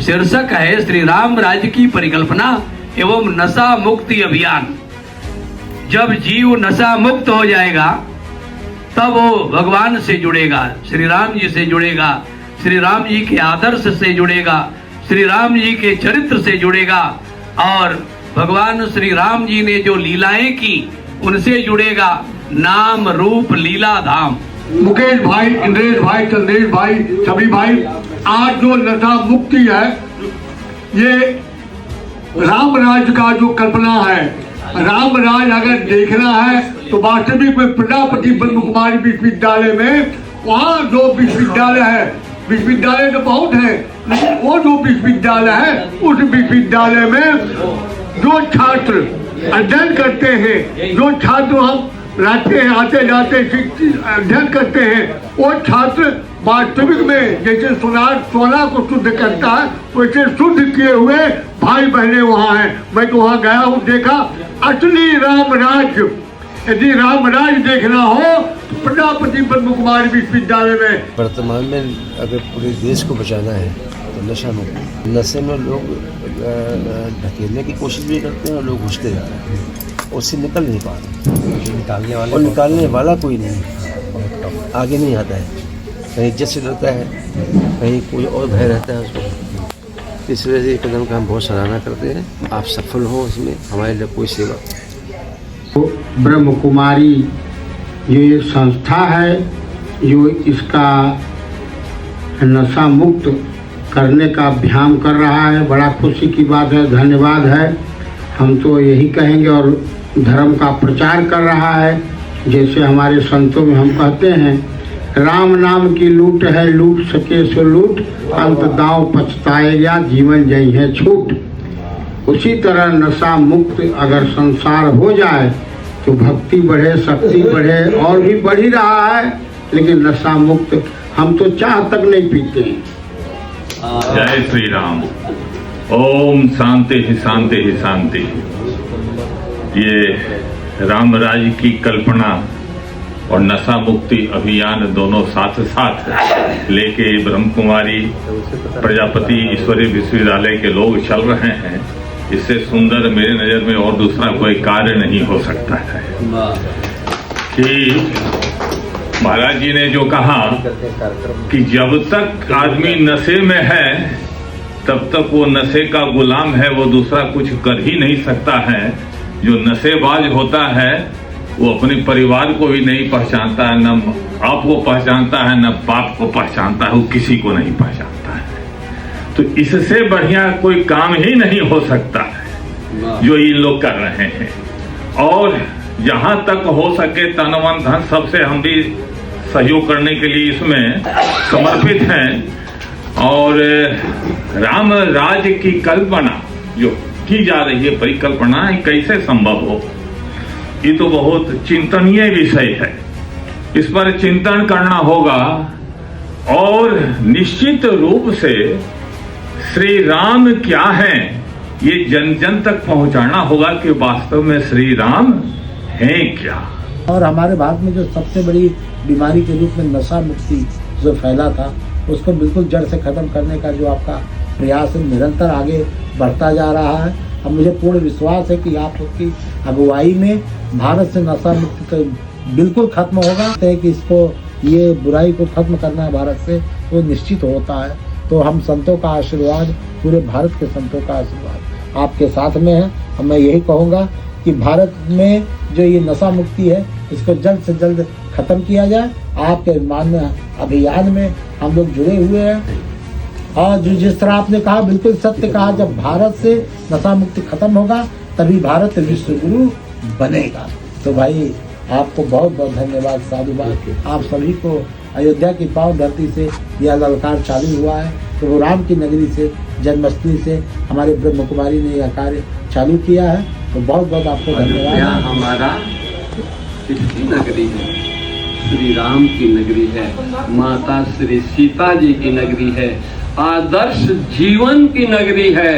शीर्षक है श्री राम राज्य की परिकल्पना एवं नशा मुक्ति अभियान। जब जीव नशा मुक्त हो जाएगा तब वो भगवान से जुड़ेगा, श्री राम जी से जुड़ेगा, श्री राम जी के आदर्श से जुड़ेगा, श्री राम जी के चरित्र से जुड़ेगा और भगवान श्री राम जी ने जो लीलाएं की उनसे जुड़ेगा। नाम रूप लीला धाम। मुकेश भाई, इंद्रेश भाई, चंद्रेश भाई, सभी भाई, आज जो नशा मुक्ति है ये राम राज का जो कल्पना है, राम राज अगर देखना है तो वास्तविक में प्रजापति ब्रह्म कुमारी विश्वविद्यालय में, वहाँ जो विश्वविद्यालय है, विश्वविद्यालय तो बहुत है लेकिन वो जो विश्वविद्यालय है उस विश्वविद्यालय में जो छात्र अध्ययन करते हैं, जो छात्र हम रहते हैं, आते जाते अध्ययन करते हैं, वो छात्र वास्तविक में जैसे सोना को शुद्ध करता है वैसे शुद्ध किए हुए भाई बहने वहाँ हैं। मैं तो वहाँ गया हूँ, देखा असली राम राज्य। यदि राम राज्य देखना हो तो प्रजापति ब्रह्म कुमारी विश्वविद्यालय में। वर्तमान में अगर पूरे देश को बचाना है तो नशा मुक्त। नशे में लोग ढकेलने की कोशिश भी करते हैं और लोग घुसते जाते हैं, उससे निकल नहीं पा रहे। निकालने वाला कोई नहीं आगे नहीं आता है। कहीं इज्जत से डरता है, कहीं कोई और भय रहता है उसको। इस वजह से कदम का हम बहुत सराहना करते हैं। आप सफल हो इसमें, हमारे लिए कोई सेवा। ब्रह्म कुमारी जो ये संस्था है जो इसका नशा मुक्त करने का अभियान कर रहा है, बड़ा खुशी की बात है, धन्यवाद है। हम तो यही कहेंगे और धर्म का प्रचार कर रहा है। जैसे हमारे संतों में हम कहते हैं, राम नाम की लूट है, लूट सके सो लूट, अंत दांव पछताएगा, जीवन जई है छूट। उसी तरह नशा मुक्त अगर संसार हो जाए तो भक्ति बढ़े, शक्ति बढ़े, और भी बढ़ ही रहा है। लेकिन नशा मुक्त हम तो चाह तक नहीं पीते हैं। जय श्री राम। ओम शांति ही शांति ही शांति। ये राम राज्य की कल्पना और नशा मुक्ति अभियान दोनों साथ साथ लेके ब्रह्म कुमारी प्रजापति ईश्वरीय विश्वविद्यालय के लोग चल रहे हैं। इससे सुंदर मेरे नज़र में और दूसरा कोई कार्य नहीं हो सकता है कि महाराज जी ने जो कहा कि जब तक आदमी नशे में है तब तक वो नशे का गुलाम है, वो दूसरा कुछ कर ही नहीं सकता है। जो नशेबाज होता है वो अपने परिवार को भी नहीं पहचानता है, न आप को पहचानता है, न बाप को पहचानता है, वो किसी को नहीं पहचानता है। तो इससे बढ़िया कोई काम ही नहीं हो सकता है जो ये लोग कर रहे हैं। और जहां तक हो सके तन मन धन सबसे हम भी सहयोग करने के लिए इसमें समर्पित हैं। और राम राज्य की कल्पना जो की जा रही है, परिकल्पना कैसे संभव हो, ये तो बहुत चिंतनीय विषय है। इस पर चिंतन करना होगा और निश्चित रूप से श्री राम क्या है ये जन जन तक पहुंचाना होगा कि वास्तव में श्री राम हैं क्या। और हमारे भारत में जो सबसे बड़ी बीमारी के रूप में नशा मुक्ति जो फैला था उसको बिल्कुल जड़ से खत्म करने का जो आपका प्रयास निरंतर आगे बढ़ता जा रहा है। अब मुझे पूर्ण विश्वास है कि आपकी अगुवाई में भारत से नशा मुक्ति तो बिल्कुल खत्म होगा। कि इसको ये बुराई को खत्म करना है भारत से वो निश्चित होता है। तो हम संतों का आशीर्वाद, पूरे भारत के संतों का आशीर्वाद आपके साथ में है। और मैं यही कहूँगा कि भारत में जो ये नशा मुक्ति है इसको जल्द से जल्द खत्म किया जाए। आपके मान्य अभियान में हम लोग जुड़े हुए हैं। और जो जिस तरह आपने कहा बिल्कुल सत्य कहा, जब भारत से नशा मुक्ति खत्म होगा तभी भारत विश्व गुरु बनेगा। तो भाई आपको बहुत बहुत धन्यवाद, साधुवाद। आप सभी को अयोध्या की पावन धरती से यह ललकार चालू हुआ है। तो वो राम की नगरी से, जन्मस्थली से हमारे ब्रह्म कुमारी ने यह कार्य चालू किया है। तो बहुत बहुत आपको धन्यवाद। हमारा किसकी नगरी है? श्री राम की नगरी है, माता श्री सीता जी की नगरी है, आदर्श जीवन की नगरी है,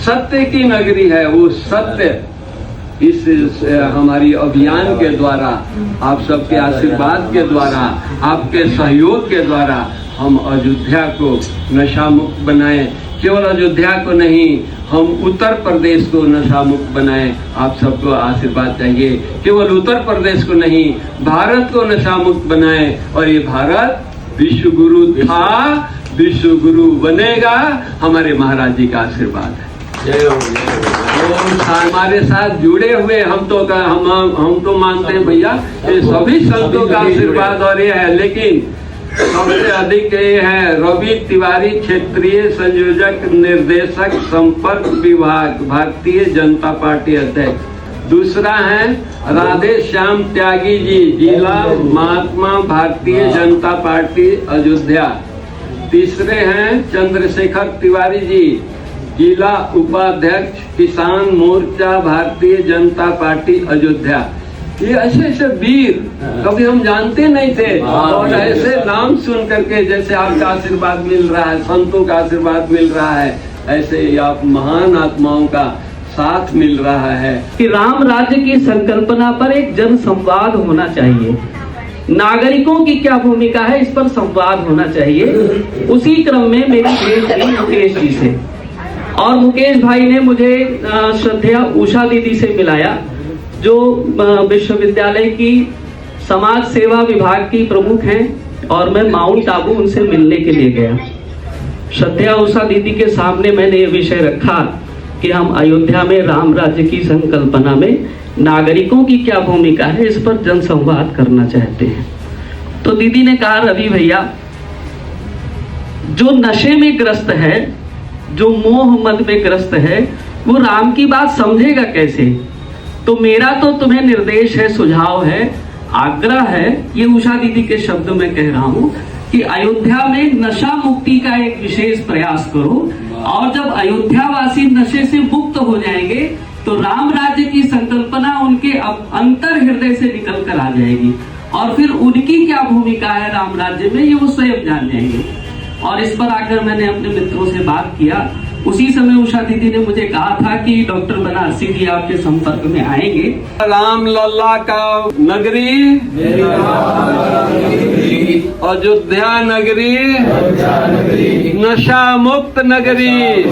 सत्य की नगरी है। वो सत्य इस हमारी अभियान के द्वारा, आप सबके आशीर्वाद के द्वारा, आपके सहयोग के द्वारा हम अयोध्या को नशा मुक्त बनाएं। केवल अयोध्या को नहीं, हम उत्तर प्रदेश को नशा मुक्त बनाएं। आप सबको आशीर्वाद चाहिए। केवल उत्तर प्रदेश को नहीं, भारत को नशा मुक्त बनाएं। और ये भारत विश्व गुरु था, विश्व गुरु बनेगा। हमारे महाराज जी का आशीर्वाद है। तो हमारे साथ जुड़े हुए हम तो मानते हैं भैया ये सभी संतों का आशीर्वाद और ये है, लेकिन सबसे अधिक ये है रवि तिवारी, क्षेत्रीय संयोजक निर्देशक संपर्क विभाग, भारतीय जनता पार्टी अध्यक्ष। दूसरा है राधे श्याम त्यागी जी, जिला महात्मा, भारतीय जनता पार्टी अयोध्या। तीसरे हैं चंद्रशेखर तिवारी जी, जिला उपाध्यक्ष, किसान मोर्चा, भारतीय जनता पार्टी अयोध्या। ये ऐसे वीर कभी हम जानते नहीं थे, और ऐसे नाम सुन करके जैसे आपका आशीर्वाद मिल रहा है, संतों का आशीर्वाद मिल रहा है, ऐसे आप महान आत्माओं का साथ मिल रहा है। कि राम राज्य की संकल्पना पर एक जन संवाद होना चाहिए, नागरिकों की क्या भूमिका है इस पर संवाद होना चाहिए। उसी क्रम में मेरी भेंट हुई मुकेश जी से, और मुकेश भाई ने मुझे श्रद्धेय उषा दीदी से मिलाया, जो विश्वविद्यालय की समाज सेवा विभाग की प्रमुख हैं, और मैं माउंट आबू उनसे मिलने के लिए गया। श्रद्धेय उषा दीदी के सामने मैंने ये विषय रखा कि हम अयोध्या में राम राज्य की संकल्पना में नागरिकों की क्या भूमिका है इस पर जनसंवाद करना चाहते हैं। तो दीदी ने कहा, रवि भैया, जो नशे में ग्रस्त है, जो मोह मद में ग्रस्त है, वो राम की बात समझेगा कैसे? तो मेरा तो तुम्हें निर्देश है, सुझाव है, आग्रह है, ये उषा दीदी के शब्द में कह रहा हूं कि अयोध्या में नशा मुक्ति का एक विशेष प्रयास करो, और जब अयोध्यावासी नशे से मुक्त हो जाएंगे तो राम राज्य की संकल्पना उनके अंतर हृदय से निकल कर आ जाएगी, और फिर उनकी क्या भूमिका है राम राज्य में ये वो स्वयं जान जाएंगे। और इस पर आकर मैंने अपने मित्रों से बात किया। उसी समय उषा दीदी ने मुझे कहा था कि डॉक्टर बनारसी जी आपके संपर्क में आएंगे। राम लल्ला का नगरी, अयोध्या नगरी, नशा मुक्त नगरी।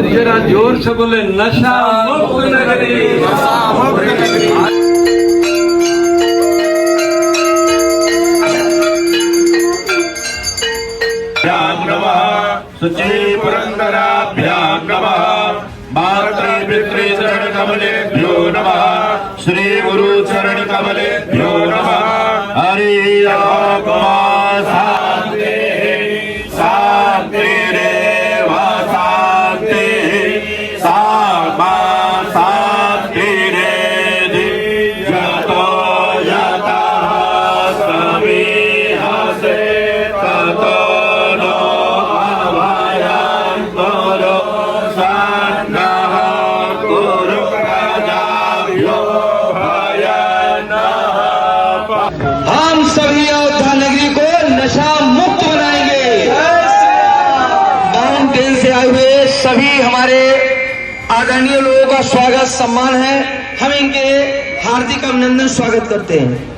जरा जोर से बोले, नशा मुक्त नगरी। सुचे पुरंदराभ्यां नमः। मातृ पितृ चरण कमलेभ्यो नमः। श्री गुरु चरण कमलेभ्यो नमः। हरि शांति शांति रेव शांति सामा शांति रेधि जतो यतः समीहसे ततो हम सभी अयोध्या नगरी को नशा मुक्त बनाएंगे। माउंटेन से आए हुए सभी हमारे आदरणीय लोगों का स्वागत सम्मान है। हम इनके हार्दिक अभिनंदन स्वागत करते हैं।